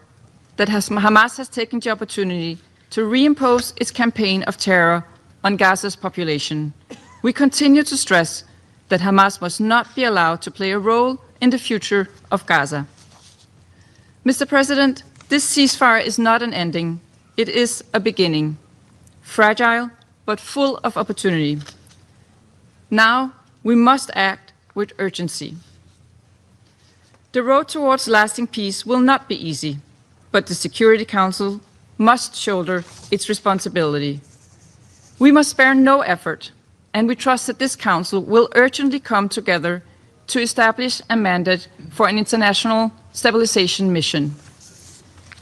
that Hamas has taken the opportunity to reimpose its campaign of terror on Gaza's population. We continue to stress that Hamas must not be allowed to play a role in the future of Gaza. Mr. President, this ceasefire is not an ending. It is a beginning, fragile but full of opportunity. Now we must act with urgency. The road towards lasting peace will not be easy, but the Security Council must shoulder its responsibility. We must spare no effort, and we trust that this Council will urgently come together to establish a mandate for an international stabilization mission.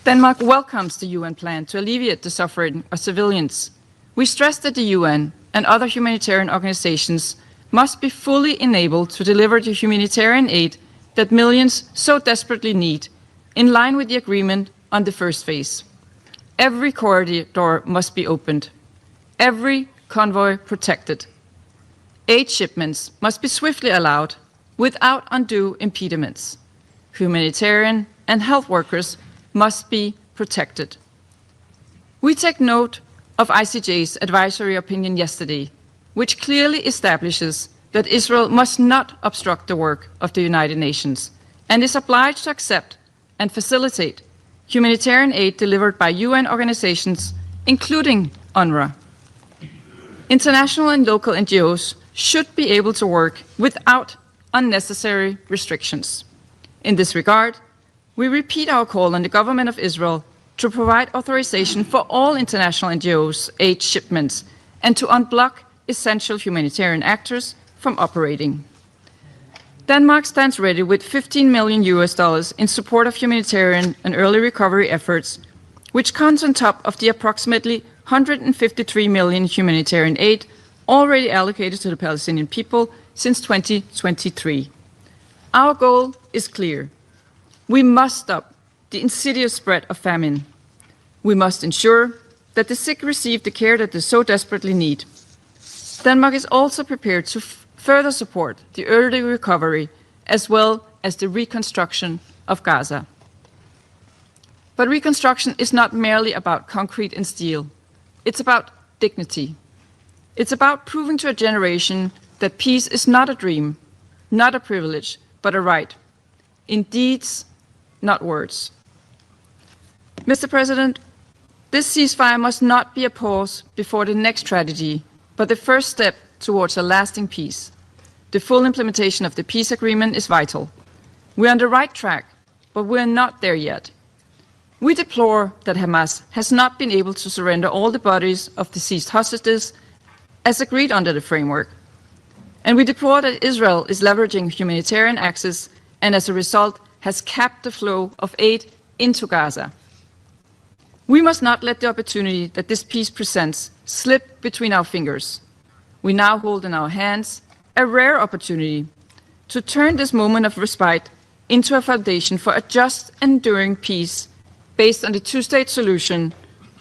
Denmark welcomes the UN plan to alleviate the suffering of civilians. We stress that the UN and other humanitarian organizations must be fully enabled to deliver the humanitarian aid that millions so desperately need, in line with the agreement on the first phase. Every corridor must be opened, every convoy protected. Aid shipments must be swiftly allowed without undue impediments. Humanitarian and health workers must be protected. We take note of ICJ's advisory opinion yesterday, which clearly establishes that Israel must not obstruct the work of the United Nations and is obliged to accept and facilitate humanitarian aid delivered by UN organizations, including UNRWA. International and local NGOs should be able to work without unnecessary restrictions. In this regard, we repeat our call on the government of Israel to provide authorization for all international NGOs' aid shipments and to unblock essential humanitarian actors from operating. Denmark stands ready with $15 million in support of humanitarian and early recovery efforts, which comes on top of the approximately $153 million humanitarian aid already allocated to the Palestinian people since 2023. Our goal is clear. We must stop the insidious spread of famine. We must ensure that the sick receive the care that they so desperately need. Denmark is also prepared to further support the early recovery as well as the reconstruction of Gaza. But reconstruction is not merely about concrete and steel. It's about dignity. It's about proving to a generation that peace is not a dream, not a privilege, but a right. In deeds, not words. Mr. President, this ceasefire must not be a pause before the next tragedy, but the first step towards a lasting peace. The full implementation of the peace agreement is vital. We're on the right track, but we're not there yet. We deplore that Hamas has not been able to surrender all the bodies of the seized hostages as agreed under the framework. And we deplore that Israel is leveraging humanitarian access and as a result has capped the flow of aid into Gaza. We must not let the opportunity that this peace presents slip between our fingers. We now hold in our hands a rare opportunity to turn this moment of respite into a foundation for a just and enduring peace based on the two-state solution,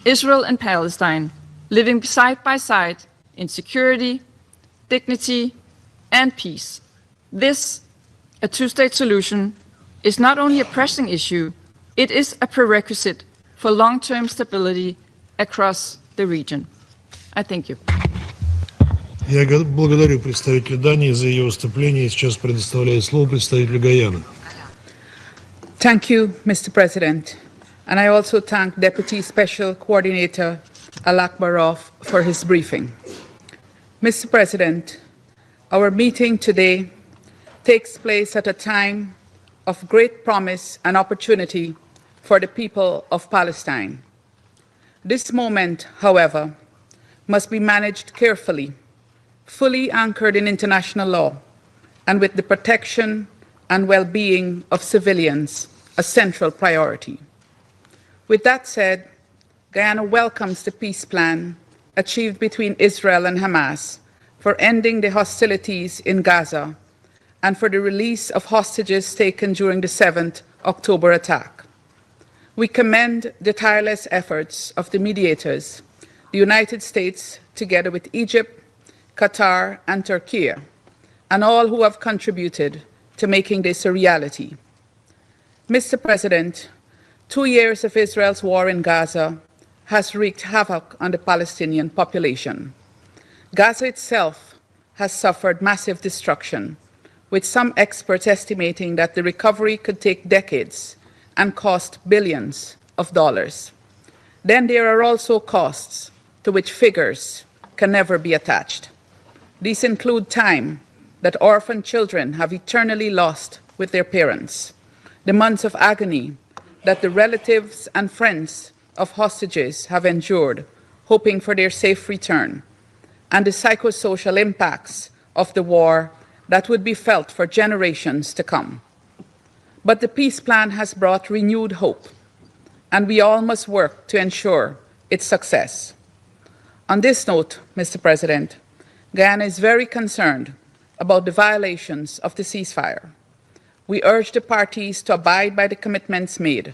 Israel and Palestine living side by side in security, dignity, and peace. This, a two-state solution, is not only a pressing issue, it is a prerequisite for long-term stability across the region. I thank you. Я благодарю представителя Дании за ее выступление. И сейчас предоставляю слово представителю Гаяны. Thank you, Mr. President. And I also thank Deputy Special Coordinator Alak Barov for his briefing. Mr. President, our meeting today takes place at a time of great promise and opportunity for the people of Palestine. This moment, however, must be managed carefully, fully anchored in international law, and with the protection and well-being of civilians a central priority. With that said, Guyana welcomes the peace plan achieved between Israel and Hamas for ending the hostilities in Gaza and for the release of hostages taken during the 7th October attack. We commend the tireless efforts of the mediators, the United States, together with Egypt, Qatar, and Turkey, and all who have contributed to making this a reality. Mr. President, 2 years of Israel's war in Gaza has wreaked havoc on the Palestinian population. Gaza itself has suffered massive destruction, with some experts estimating that the recovery could take decades and cost billions of dollars. Then there are also costs to which figures can never be attached. These include time that orphan children have eternally lost with their parents, the months of agony that the relatives and friends of hostages have endured, hoping for their safe return, and the psychosocial impacts of the war that would be felt for generations to come. But the peace plan has brought renewed hope, and we all must work to ensure its success. On this note, Mr. President, Guyana is very concerned about the violations of the ceasefire. We urge the parties to abide by the commitments made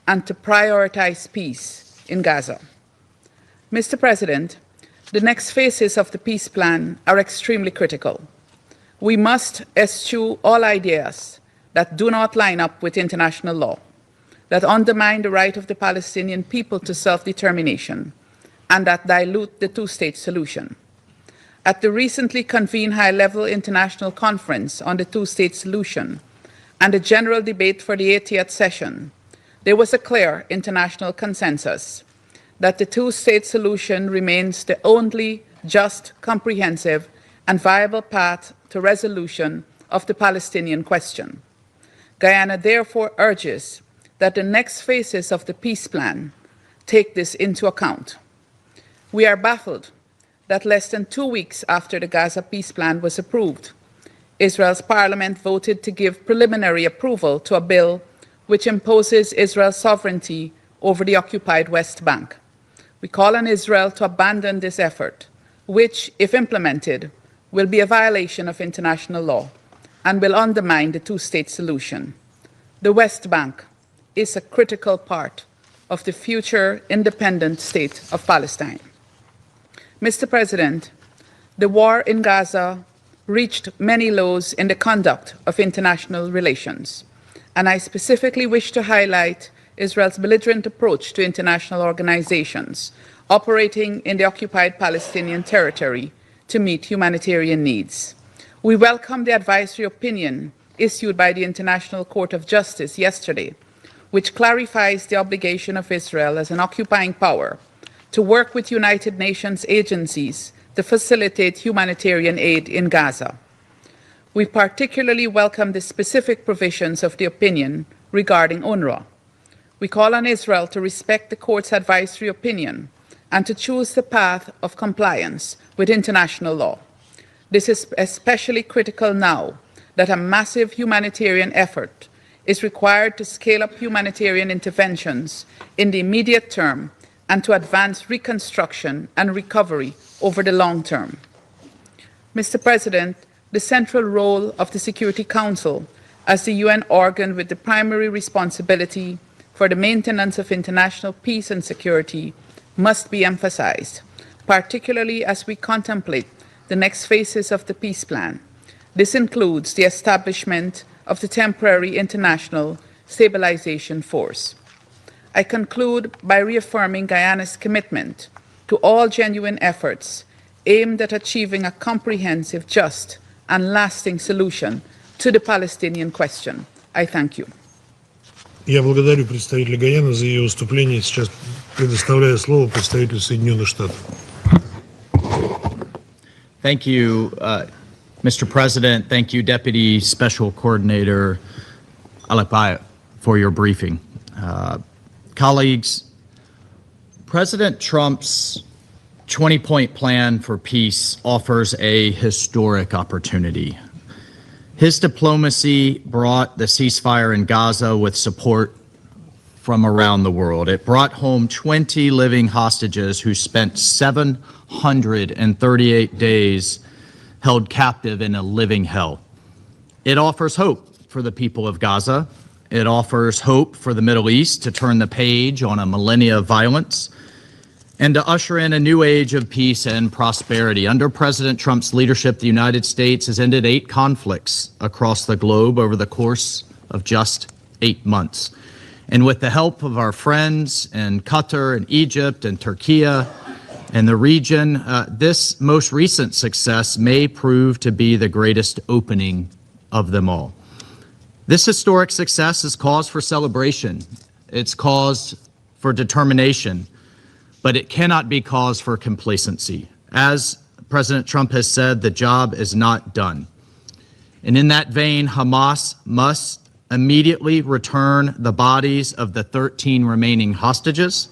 and to prioritize peace in Gaza. Mr. President, the next phases of the peace plan are extremely critical. We must eschew all ideas that do not line up with international law, that undermine the right of the Palestinian people to self-determination, and that dilute the two-state solution. At the recently convened high-level international conference on the two-state solution and the general debate for the 80th session, there was a clear international consensus that the two-state solution remains the only just, comprehensive, and viable path to resolution of the Palestinian question. Guyana therefore urges that the next phases of the peace plan take this into account. We are baffled that less than 2 weeks after the Gaza peace plan was approved, Israel's parliament voted to give preliminary approval to a bill which imposes Israel's sovereignty over the occupied West Bank. We call on Israel to abandon this effort, which, if implemented, will be a violation of international law and will undermine the two-state solution. The West Bank is a critical part of the future independent state of Palestine. Mr. President, the war in Gaza reached many lows in the conduct of international relations, and I specifically wish to highlight Israel's belligerent approach to international organizations operating in the occupied Palestinian territory to meet humanitarian needs. We welcome the advisory opinion issued by the International Court of Justice yesterday, which clarifies the obligation of Israel as an occupying power to work with United Nations agencies to facilitate humanitarian aid in Gaza. We particularly welcome the specific provisions of the opinion regarding UNRWA. We call on Israel to respect the court's advisory opinion and to choose the path of compliance with international law. This is especially critical now that a massive humanitarian effort is required to scale up humanitarian interventions in the immediate term and to advance reconstruction and recovery over the long term. Mr. President, the central role of the Security Council as the UN organ with the primary responsibility for the maintenance of international peace and security must be emphasized, particularly as we contemplate the next phases of the peace plan. This includes the establishment of the temporary international stabilization force. I conclude by reaffirming Guyana's commitment to all genuine efforts aimed at achieving a comprehensive, just, and lasting solution to the Palestinian question. I thank you. Я благодарю представителя Гайаны за ее выступление. Сейчас предоставляю слово представителю Соединенных Штатов. Thank you, Mr. President. Thank you, Deputy Special Coordinator Alakbaya, for your briefing. Colleagues, President Trump's 20-point plan for peace offers a historic opportunity. His diplomacy brought the ceasefire in Gaza with support from around the world. It brought home 20 living hostages who spent 738 days held captive in a living hell. It offers hope for the people of Gaza. It offers hope for the Middle East to turn the page on a millennia of violence and to usher in a new age of peace and prosperity. Under President Trump's leadership, the United States has ended 8 conflicts across the globe over the course of just 8 months. And with the help of our friends in Qatar and Egypt and Turkey and the region, this most recent success may prove to be the greatest opening of them all. This historic success is cause for celebration. It's cause for determination, but it cannot be cause for complacency. As President Trump has said, the job is not done. And in that vein, Hamas must immediately return the bodies of the 13 remaining hostages,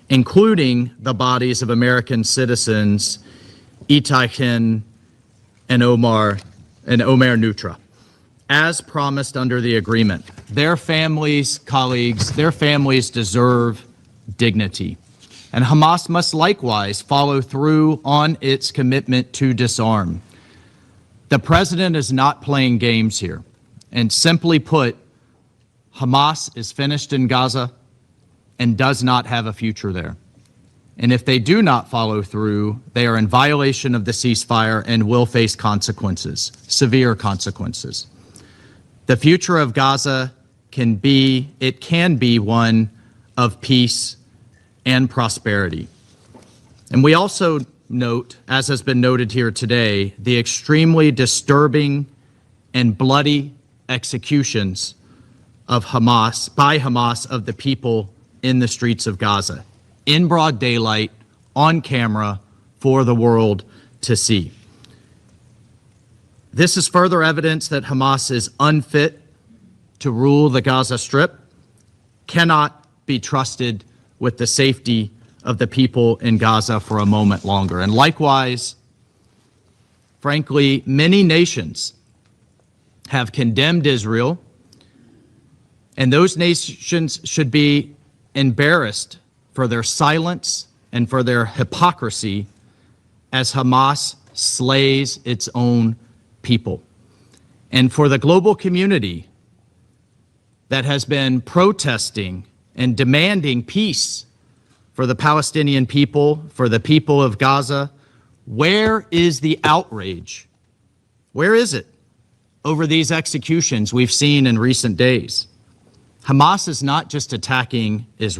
including the bodies of American citizens Itai and Omer Nutra, as promised under the agreement. Their families, colleagues, their families deserve dignity. And Hamas must likewise follow through on its commitment to disarm. The president is not playing games here. And simply put, Hamas is finished in Gaza and does not have a future there. And if they do not follow through, they are in violation of the ceasefire and will face consequences, severe consequences. The future of Gaza can be one of peace and prosperity. And we also note, as has been noted here today, the extremely disturbing and bloody executions of by Hamas of the people in the streets of Gaza, in broad daylight, on camera, for the world to see. This is further evidence that Hamas is unfit to rule the Gaza Strip, cannot be trusted with the safety of the people in Gaza for a moment longer. And likewise, frankly, many nations have condemned Israel, and those nations should be embarrassed for their silence and for their hypocrisy as Hamas slays its own people. And for the global community that has been protesting and demanding peace for the Palestinian people, for the people of Gaza, where is the outrage? Where is it over these executions we've seen in recent days? Hamas is not just attacking Israel.